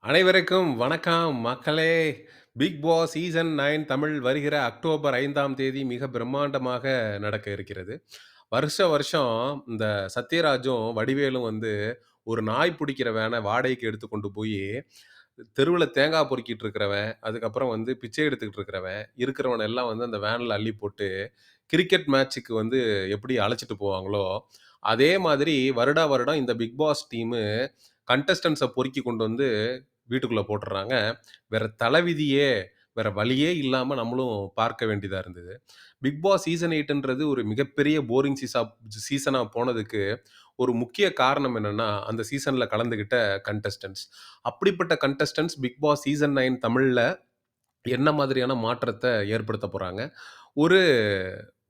அனைவருக்கும் வணக்கம் மக்களே! பிக் பாஸ் சீசன் 9 தமிழ் வருகிற அக்டோபர் 5ஆம் தேதி மிக பிரம்மாண்டமாக நடக்க இருக்கிறது. வருஷம் இந்த சத்யராஜும், வடிவேலும் வந்து ஒரு நாய் புடிக்கிற வேன வாடகைக்கு எடுத்து கொண்டு போயி, தெருவுல தேங்காய் பொறுக்கிட்டு இருக்கிறவன், அதுக்கப்புறம் வந்து பிச்சை எடுத்துக்கிட்டு இருக்கிறவன், இருக்கிறவன எல்லாம் வந்து அந்த வேன்ல அள்ளி போட்டு, கிரிக்கெட் மேட்ச்சுக்கு வந்து எப்படி அழைச்சிட்டு போவாங்களோ, அதே மாதிரி வருடா வருடம் இந்த பிக் பாஸ் டீமு கண்டஸ்டன்ட்ஸ பொறுக்கி கொண்டு வந்து வீட்டுக்குள்ள போட்டுர்றாங்க. வேற தலைவிதியே, வேற வழியே இல்லாம நம்மளும் பார்க்க வேண்டியதா இருந்தது. பிக் பாஸ் சீசன் 8ன்றது ஒரு மிகப்பெரிய போரிங் சீசனா போனதுக்கு ஒரு முக்கிய காரணம் என்னன்னா, அந்த சீசன்ல கலந்துகிட்ட கண்டஸ்டன்ட்ஸ். அப்படிப்பட்ட கண்டஸ்டன்ட்ஸ் பிக் பாஸ் சீசன் 9 தமிழ்ல என்ன மாதிரியான மாற்றத்த ஏற்படுத்தப் போறாங்க? ஒரு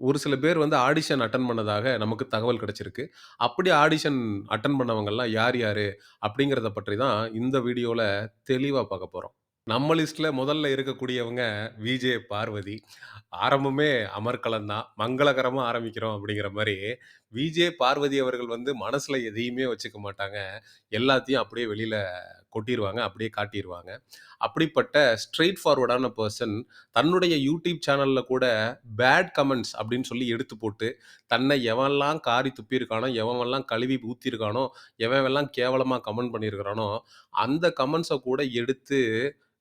ஒரு சில பேர் வந்து ஆடிஷன் அட்டெண்ட் பண்ணதாக நமக்கு தகவல் கிடைச்சிருக்கு. அப்படி ஆடிஷன் அட்டெண்ட் பண்ணவங்கலாம் யார் யாரு? அப்படிங்கிறத பற்றி தான் இந்த வீடியோல தெளிவா பார்க்க போறோம். நம்ம லிஸ்ட்ல முதல்ல இருக்கக்கூடியவங்க விஜே பார்வதி. ஆரம்பமே அமர்க்களம் தான். மங்களகரமா ஆரம்பிக்கிறோம் அப்படிங்கிற மாரி, விஜே பார்வதி அவர்கள் வந்து மனசுல எதையுமே வச்சுக்க மாட்டாங்க. எல்லாத்தையும் அப்படியே வெளியில கொட்டிருவாங்க. அப்படியே காட்டிருவாங்க. அப்படிப்பட்ட ஸ்ட்ரெய்ட் ஃபார்வர்டான பெர்சன் தன்னுடைய யூடியூப் சேனல்ல கூட பேட் கமெண்ட்ஸ் அப்படின்னு சொல்லி எடுத்து போட்டு, தன்னை எவன்லாம் காரி துப்பியிருக்கானோ, எவன்லாம் கழுவி ஊத்தியிருக்கானோ, எவன்லாம் கேவலமா கமெண்ட் பண்ணியிருக்கிறானோ, அந்த கமெண்ட்ஸ கூட எடுத்து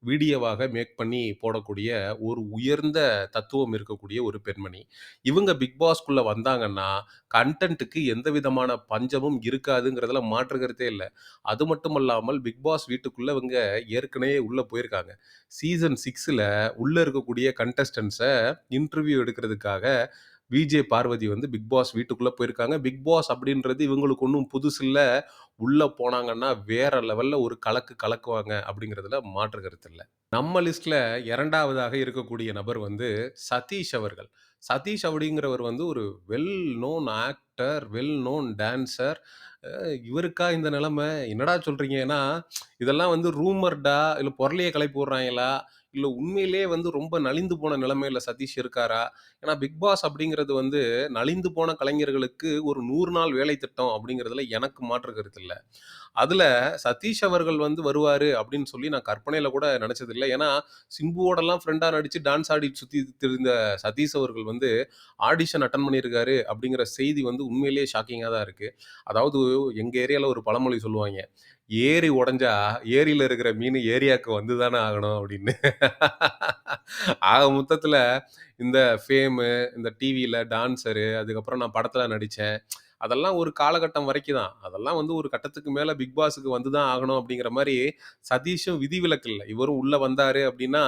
வீடியோவாக மேக் பண்ணி போடக்கூடிய ஒரு உயர்ந்த தத்துவம் இருக்கக்கூடிய ஒரு பெண்மணி. இவங்க பிக் பாஸ்க்குள்ள வந்தாங்கன்னா, கன்டென்ட்க்கு எந்த விதமான பஞ்சமும் இருக்காதுங்கிறதுல மாற்று கருத்தே இல்ல. அது மட்டுமல்லாமல் பிக் பாஸ் வீட்டுக்குள்ள இவங்க ஏற்கனவே உள்ள போயிருக்காங்க. சீசன் 6ல உள்ள இருக்கக்கூடிய கண்டஸ்டன்ட்ஸ இன்டர்வியூ எடுக்கிறதுக்காக விஜே பார்வதி வந்து பிக் பாஸ் வீட்டுக்குள்ள போயிருக்காங்க. பிக் பாஸ் அப்படின்றது இவங்களுக்கு ஒண்ணும் புதுசு இல்ல. உள்ள போனாங்கன்னா வேற லெவல்ல ஒரு கலக்கு கலக்குவாங்க அப்படிங்கிறதுல மாற்று கருத்து இல்ல. நம்ம லிஸ்ட்ல 2வதாக இருக்கக்கூடிய நபர் வந்து சதீஷ் அவர்கள். சதீஷ் அப்படிங்கிறவர் வந்து ஒரு well known actor, well known dancer. அ இவருக்கா இந்த நிலைமை? என்னடா சொல்றீங்க? ஏன்னா, இதெல்லாம் வந்து ரூமர்டா? இல்ல பொரளிய கிளப்பி விடுறாய்ங்களா? இல்ல உண்மையிலேயே வந்து ரொம்ப நலிந்து போன நிலைமையில சதீஷ் இருக்காரா? ஏன்னா பிக் பாஸ் அப்படிங்கிறது வந்து நலிந்து போன கலைஞர்களுக்கு ஒரு 100 நாள் வேலை திட்டம் அப்படிங்கிறதுல எனக்கு மாற்று கருத்து இல்ல. அதுல சதீஷ் அவர்கள் வந்து வருவாரு அப்படின்னு சொல்லி நான் கற்பனையில கூட நெனச்சதில்ல. ஏன்னா, சிம்புவோடலாம் ஃப்ரெண்டா நடிச்சு டான்ஸ் ஆடி சுத்தி திரிந்த சதீஷ் அவர்கள் வந்து ஆடிஷன் அட்டெண்ட் பண்ணியிருக்காரு அப்படிங்கிற செய்தி வந்து உண்மையிலேயே ஷாக்கிங்கா தான் இருக்கு. அதாவது எங்க ஏரியால ஒரு பழமொழி சொல்லுவாய்ங்க. "ஏரி உடைஞ்சா ஏரியில இருக்கிற மீனு ஏரியாக்கு வந்து தானே ஆகணும்" அப்படின்னு. ஆக மொத்தத்துல இந்த ஃபேமு, இந்த டிவில டான்ஸரு, அதுக்கப்புறம் நான் படத்துல நடிச்சேன். அதெல்லாம் ஒரு காலகட்டம் வரைக்கும் தான். அதெல்லாம் வந்து ஒரு கட்டத்துக்கு மேல பிக் பாஸ்க்கு வந்து தான் ஆகணும் அப்படிங்கிற மாரி சதீஷும் விதிவிலக்கு இல்ல. இவரும் உள்ள வந்தாரு அப்படின்னா,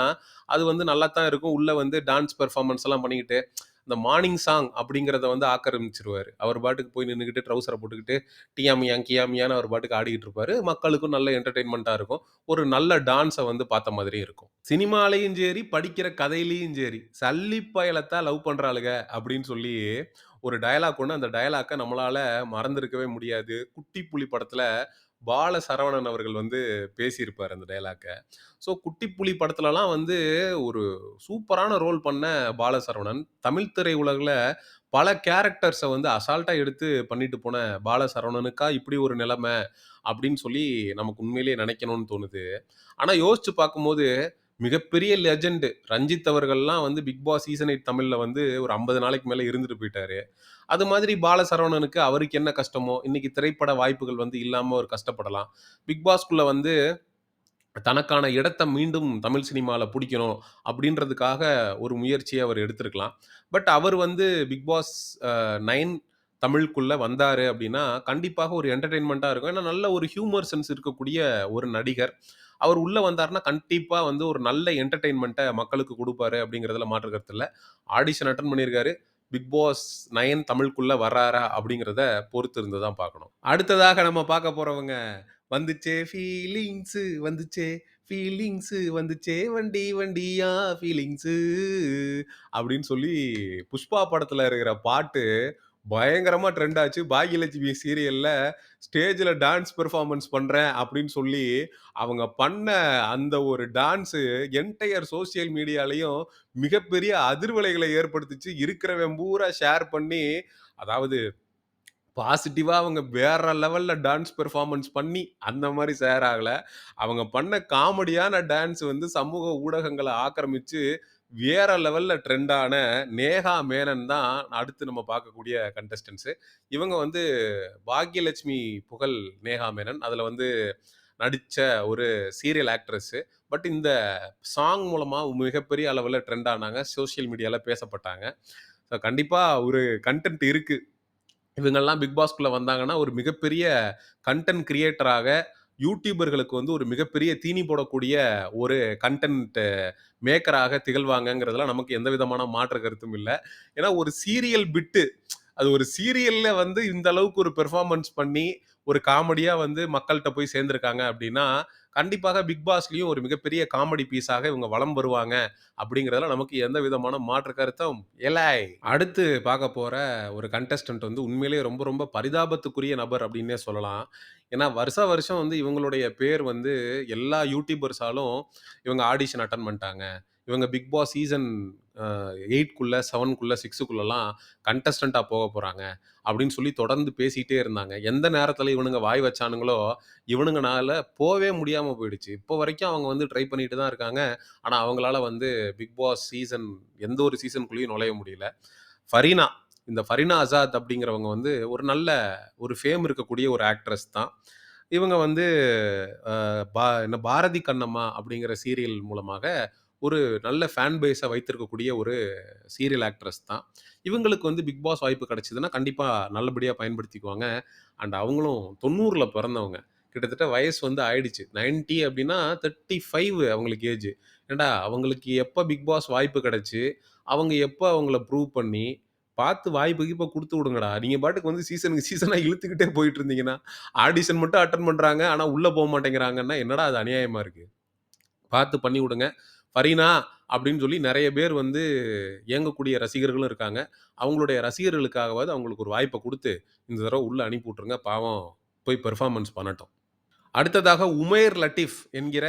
அது வந்து நல்லா தான் இருக்கும். உள்ள வந்து டான்ஸ் பெர்ஃபார்மன்ஸ் எல்லாம் பண்ணிக்கிட்டு, இந்த மார்னிங் சாங் அப்படிங்கிறத வந்து ஆக்கிரமிச்சுருவாரு. அவர் பாட்டுக்கு போய் நின்னுகிட்டு ட்ரவுசர போட்டுக்கிட்டு, டியாமியாங், கியாமியான்னு அவர் பாட்டுக்கு ஆடிக்கிட்டு இருப்பாரு. மக்களுக்கும் நல்ல என்டர்டெயின்மென்ட்டா இருக்கும். ஒரு நல்ல டான்ஸ வந்து பார்த்த மாதிரியும் இருக்கும். சினிமாலயும் சரி, படிக்கிற கதையிலயும் சரி, "சல்லி பயலத்தான் லவ் பண்றாளுக" அப்படின்னு சொல்லி ஒரு டயலாக் ஒண்ணு. அந்த டயலாக்க நம்மளால மறந்திருக்கவே முடியாது. குட்டி புலி படத்துல பால சரவணன் அவர்கள் வந்து பேசியிருப்பாரு அந்த டயலாக்க. ஸோ குட்டி புலி படத்துலலாம் வந்து ஒரு சூப்பரான ரோல் பண்ண பாலசரவணன், தமிழ் திரையுலகுல பல கேரக்டர்ஸ வந்து அசால்ட்டா எடுத்து பண்ணிட்டு போன பாலசரவணனுக்கா இப்படி ஒரு நிலைமை அப்படின்னு சொல்லி நமக்கு உண்மையிலேயே நினைக்கணும்னு தோணுது. ஆனா யோசிச்சு பார்க்கும்போது, மிகப்பெரிய லெஜெண்ட் ரஞ்சித் அவர்கள்லாம் வந்து பிக் பாஸ் சீசன் 8 தமிழ்ல வந்து ஒரு 50 நாளைக்கு மேல இருந்துட்டு போயிட்டாரு. அது மாதிரி பாலசரவணனுக்கு அவருக்கு என்ன கஷ்டமோ, இன்னைக்கு திரைப்பட வாய்ப்புகள் வந்து இல்லாம அவர் கஷ்டப்படலாம். பிக் பாஸ்க்குள்ள வந்து தனக்கான இடத்த மீண்டும் தமிழ் சினிமால புடிக்கணும் அப்படின்றதுக்காக ஒரு முயற்சிய அவர் எடுத்திருக்கலாம். பட் அவர் வந்து பிக் பாஸ் 9 தமிழுக்குள்ள வந்தாரு அப்படின்னா, கண்டிப்பாக ஒரு என்டர்டெயின்மென்ட்டா இருக்கும். ஏன்னா நல்ல ஒரு ஹியூமர் சென்ஸ் இருக்கக்கூடிய ஒரு நடிகர். அவர் உள்ள வந்தாருன்னா, கண்டிப்பா வந்து ஒரு நல்ல என்டர்டெயின்மென்ட்ட மக்களுக்கு குடுப்பாரு அப்படிங்கிறதுல மாற்று கருத்து இல்ல. ஆடிஷன் அட்டெண்ட் பண்ணியிருக்காரு. பிக் பாஸ் 9 தமிழுக்குள்ள வர்றாரா அப்படிங்கிறத பொறுத்து இருந்து தான் பார்க்கணும். அடுத்ததாக நம்ம பார்க்க போறவங்க வந்துச்சே ஃபீலிங்ஸு வந்துச்சே ஃபீலிங்ஸு வந்துச்சே வண்டி வண்டியா ஃபீலிங்ஸு அப்படின்னு சொல்லி புஷ்பா படத்துல இருக்கிற பாட்டு பயங்கரமா ட்ரெண்ட் ஆச்சு. பாக்யலட்சுமி சீரியல்ல ஸ்டேஜ்ல டான்ஸ் பெர்ஃபார்மன்ஸ் பண்றேன் அப்படின்னு சொல்லி அவங்க பண்ண அந்த ஒரு டான்ஸு என்டையர் சோசியல் மீடியாலயும் மிகப்பெரிய அதிர்வலைகளை ஏற்படுத்துச்சு. இருக்கிறவன் பூரா ஷேர் பண்ணி, அதாவது பாசிட்டிவா அவங்க வேற லெவல்ல டான்ஸ் பெர்ஃபார்மன்ஸ் பண்ணி, அந்த மாரி சேர் ஆகல. அவங்க பண்ண காமெடியான டான்ஸ் வந்து சமூக ஊடகங்கள ஆக்கிரமிச்சு, வேற லெவல்ல ட்ரெண்ட் ஆன நேஹா மேனன் தான் அடுத்து நம்ம பார்க்கக்கூடிய கண்டஸ்டன்ட்ஸ். இவங்க வந்து பாக்யலட்சுமி புகழ் நேஹா மேனன். அதுல வந்து நடிச்ச ஒரு சீரியல் ஆக்ட்ரஸ். பட் இந்த சாங் மூலமா மிகப்பெரிய அளவுல ட்ரெண்ட் ஆனாங்க. சோசியல் மீடியால பேசப்பட்டாங்க. ஸோ கண்டிப்பா ஒரு கன்டென்ட் இருக்கு. இவங்கெல்லாம் பிக் பாஸ்குள்ள வந்தாங்கன்னா, ஒரு மிகப்பெரிய கன்டென்ட் கிரியேட்டராக, யூடியூபர்களுக்கு வந்து ஒரு மிகப்பெரிய தீனி போடக்கூடிய ஒரு கன்டென்ட் மேக்கராக திகழ்வாங்கங்கிறதுல நமக்கு எந்த விதமான மாற்று கருத்தும் இல்ல. ஏன்னா ஒரு சீரியல் பிட்டு அது ஒரு சீரியல்ல வந்து இந்த அளவுக்கு ஒரு பெர்ஃபார்மன்ஸ் பண்ணி, ஒரு காமெடியா வந்து மக்கள்ட்ட போய் சேர்ந்திருக்காங்க அப்டின்னா, கண்டிப்பாக பிக் பாஸ்லயும் ஒரு மிகப்பெரிய காமெடி பீஸாக இவங்க வலம் வருவாங்க. அப்டிங்கிறதுல நமக்கு எந்த விதமான மாற்று கருத்தும் இல்லை. அடுத்து பார்க்க போற ஒரு கண்டஸ்டன்ட் வந்து உண்மையிலேயே ரொம்ப ரொம்ப பரிதாபத்துக்குரிய நபர் அப்டின்னே சொல்லலாம். ஏன்னா வருஷா வருஷம் வந்து இவங்களுடைய பேர் வந்து எல்லா யூடியூபர்ஸாலும் இவங்க ஆடிஷன் அட்டெண்ட் பண்ணிட்டாங்க. இவங்க பிக் பாஸ் சீசன் 8க்குள்ள, 7க்குள்ள, 6க்குள்ளலாம் கண்டஸ்டன்ட்டா போறாங்க. அப்படின்னு சொல்லி தொடர்ந்து பேசிட்டே இருந்தாங்க. எந்த நேரத்தில இவனுங்க வாய் வச்சானுங்களோ, இவனுங்கனால போவே முடியாம போயிடுச்சு. இப்போ வரைக்கும் அவங்க வந்து ட்ரை பண்ணிட்டு தான் இருக்காங்க. ஆனா அவங்களால வந்து பிக் பாஸ் சீசன் எந்த ஒரு சீசனுக்குள்ளேயும் நுழைய முடியல. ஃபரீனா, இந்த ஃபரீனா அசாத் அப்படிங்கிறவங்க வந்து ஒரு நல்ல ஒரு ஃபேம் இருக்கக்கூடிய ஒரு ஆக்ட்ரஸ் தான். இவங்க வந்து என்ன பாரதி கண்ணம்மா அப்படிங்கிற சீரியல் மூலமாக ஒரு நல்ல ஃபேன் பேஸ வைத்திருக்கக்கூடிய ஒரு சீரியல் ஆக்ட்ரஸ் தான். இவங்களுக்கு வந்து பிக் பாஸ் வாய்ப்பு கிடைச்சதுன்னா, கண்டிப்பா நல்லபடியா பயன்படுத்திக்குவாங்க. அண்ட் அவங்களும் 90ல பிறந்தவங்க. கிட்டத்தட்ட வயசு வந்து ஆயிடுச்சு. 90 அப்டின்னா 35 அவங்களுக்கு ஏஜ். ஏன்டா அவங்களுக்கு எப்ப பிக் பாஸ் வாய்ப்பு கிடைச்சு, அவங்க எப்ப அவங்கள ப்ரூவ் பண்ணி, பார்த்து வாய்ப்பு கீய்ப்ப குடுத்து விடுங்கடா. நீங்க பாட்டுக்கு வந்து சீசனுக்கு சீசனா இழுத்துக்கிட்டே போயிட்டு இருந்தீங்கன்னா, ஆடிஷன் மட்டும் அட்டெண்ட் பண்றாங்க. ஆனா உள்ள மாட்டேங்கிறாங்கன்னா, என்னடா அது அநியாயமா இருக்கு. பார்த்து பண்ணி விடுங்க. ஃபரீனா அப்படின்னு சொல்லி நெறைய பேர் வந்து ஏங்கக்கூடிய ரசிகர்களும் இருக்காங்க. அவங்களுடைய ரசிகர்களுக்காகவாவது அவங்களுக்கு ஒரு வாய்ப்ப குடுத்து, இந்த தடவ உள்ள அனுப்பி விட்டுருங்க. பாவம் போய் பெர்ஃபார்மன்ஸ் பண்ணட்டும். அடுத்ததாக உமைர் லட்டீஃப் என்கிற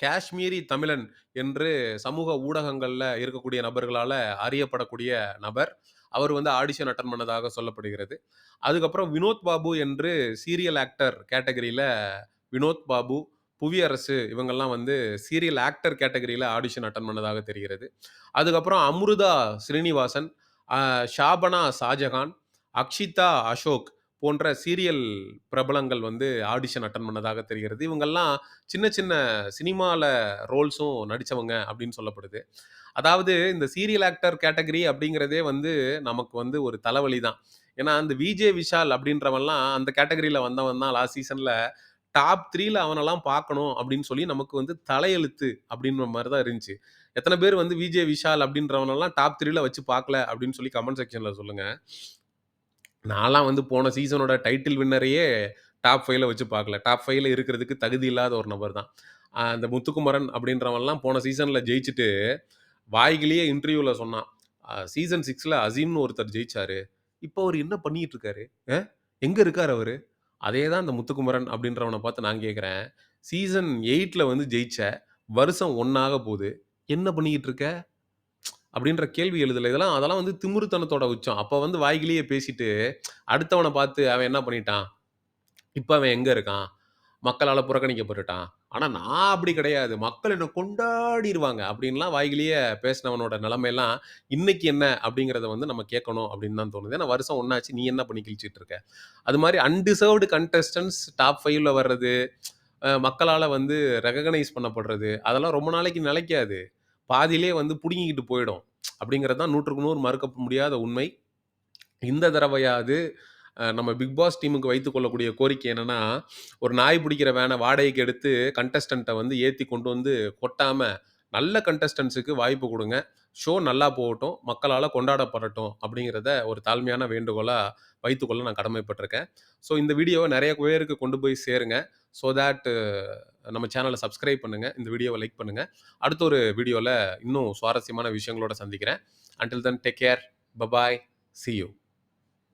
காஷ்மீரி தமிழன் என்று சமூக ஊடகங்கள்ல இருக்கக்கூடிய நபர்களால அறியப்படக்கூடிய நபர். அவர் வந்து ஆடிஷன் அட்டெண்ட் பண்ணதாக சொல்லப்படுகிறது. அதுக்கப்புறம் வினோத் பாபு என்று சீரியல் ஆக்டர் கேட்டகரியில வினோத் பாபு, புவியரசு இவங்கெல்லாம் வந்து சீரியல் ஆக்டர் கேட்டகரியில ஆடிஷன் அட்டெண்ட் பண்ணதாக தெரிகிறது. அதுக்கப்புறம் அம்ருதா ஸ்ரீனிவாசன், அ ஷாபனா ஷாஜகான், அக்ஷிதா அசோக் போன்ற சீரியல் பிரபலங்கள் வந்து ஆடிஷன் அட்டெண்ட் பண்ணதாக தெரிகிறது. இவங்கெல்லாம் சின்ன சின்ன சினிமால ரோல்ஸும் நடிச்சவங்க அப்படின்னு சொல்லப்படுது. அதாவது இந்த சீரியல் ஆக்டர் கேட்டகரி அப்படிங்கிறதே வந்து நமக்கு வந்து ஒரு தலைவலி தான். ஏன்னா, இந்த விஜே விஷால் அப்படின்றவன்லாம் அந்த கேட்டகரியில வந்தவன் தான் லாஸ்ட் சீசன்ல டாப் 3ல அவனெல்லாம் பார்க்கணும் அப்படின்னு சொல்லி நமக்கு வந்து தலையெழுத்து அப்படின்ற மாரி தான் இருந்துச்சு. எத்தன பேர் வந்து விஜே விஷால் அப்படின்றவனெல்லாம் டாப் 3ல வச்சு பார்க்கல அப்படின்னு சொல்லி கமெண்ட் செக்ஷன்ல சொல்லுங்க. நான்லாம் வந்து போன சீசனோட டைட்டில் வின்னரையே டாப் 5ல வச்சு பார்க்கல. டாப் 5ல இருக்கிறதுக்கு தகுதி இல்லாத ஒரு நபர் தான். அந்த முத்துக்குமரன் அப்படின்றவன்லாம் போன சீசன்ல ஜெயிச்சுட்டு, வாய்கிலேயே இன்டர்வியூல சொன்னான். சீசன் 6ல அசீம்னு ஒருத்தர் ஜெயிச்சாரு. இப்போ அவரு என்ன பண்ணிட்டு இருக்காரு? எங்க இருக்காரு அவரு? அதே தான் இந்த முத்துக்குமரன் அப்படின்றவன பார்த்து நான் கேட்கிறேன். சீசன் 8ல வந்து ஜெயிச்ச, வருஷம் 1 ஆக போது. என்ன பண்ணிக்கிட்டு இருக்க? அப்படின்ற கேள்வி எழுதல. அதெல்லாம் வந்து திமிருத்தனத்தோட உச்சம். அப்ப வந்து வாய்க்கிலேயே பேசிட்டு, அடுத்தவன பார்த்து அவன் என்ன பண்ணிட்டான்? இப்ப அவன் எங்க இருக்கான்? மக்களால புறக்கணிக்கப்பட்டுட்டான். ஆனா நான் அப்படி கிடையாது. மக்கள் என்ன கொண்டாடிருவாங்க. அப்படின்லாம் வாய்கிலேயே பேசினவனோட நிலைமைலாம், இன்னைக்கு என்ன அப்படிங்கிறத வந்து நம்ம கேட்கணும் அப்படின்னு தான் தோணுது. ஏன்னா வருஷம் ஒண்ணாச்சு. நீ என்ன பண்ணி கிழிச்சிட்டு இருக்க? அது மாரி அன்டிசர்வ்டு கண்டெஸ்டன்ட்ஸ் டாப் 5ல வர்றது, மக்களால வந்து ரெகக்னைஸ் பண்ணப்படுறது, அதெல்லாம் ரொம்ப நாளைக்கு நிலைக்காது. பாதியிலேயே வந்து புடுங்கிக்கிட்டு போயிடும். அப்படிங்கிறது தான் 100க்கு 100 மறுக்க முடியாத உண்மை. இந்த தடவையாவது நம்ம பிக் பாஸ் டீமுக்கு வைத்துக் கொள்ளக்கூடிய கோரிக்கை என்னன்னா, ஒரு நாய் பிடிக்கிற வேன வாடகைக்கு எடுத்து கண்டஸ்டன்ட்ட வந்து ஏத்தி கொண்டு வந்து கொட்டாம, நல்ல கண்டஸ்டன்ட்ஸுக்கு வாய்ப்பு குடுங்க. ஷோ நல்லா போகட்டும். மக்களால கொண்டாடப்படட்டும். அப்படிங்கிறத ஒரு தாழ்மையான வேண்டுகோளா வைத்துக்கொள்ள நான் கடமைப்பட்டிருக்கேன். ஸோ இந்த வீடியோவ நெறைய பேருக்கு கொண்டு போய் சேருங்க. ஸோ தட் நம்ம சேனல சப்ஸ்கிரைப் பண்ணுங்க. இந்த வீடியோவ லைக் பண்ணுங்க. அடுத்த ஒரு வீடியோல இன்னும் சுவாரஸ்யமான விஷயங்களோட சந்திக்கிறேன். Until then take care. Bye bye. C you.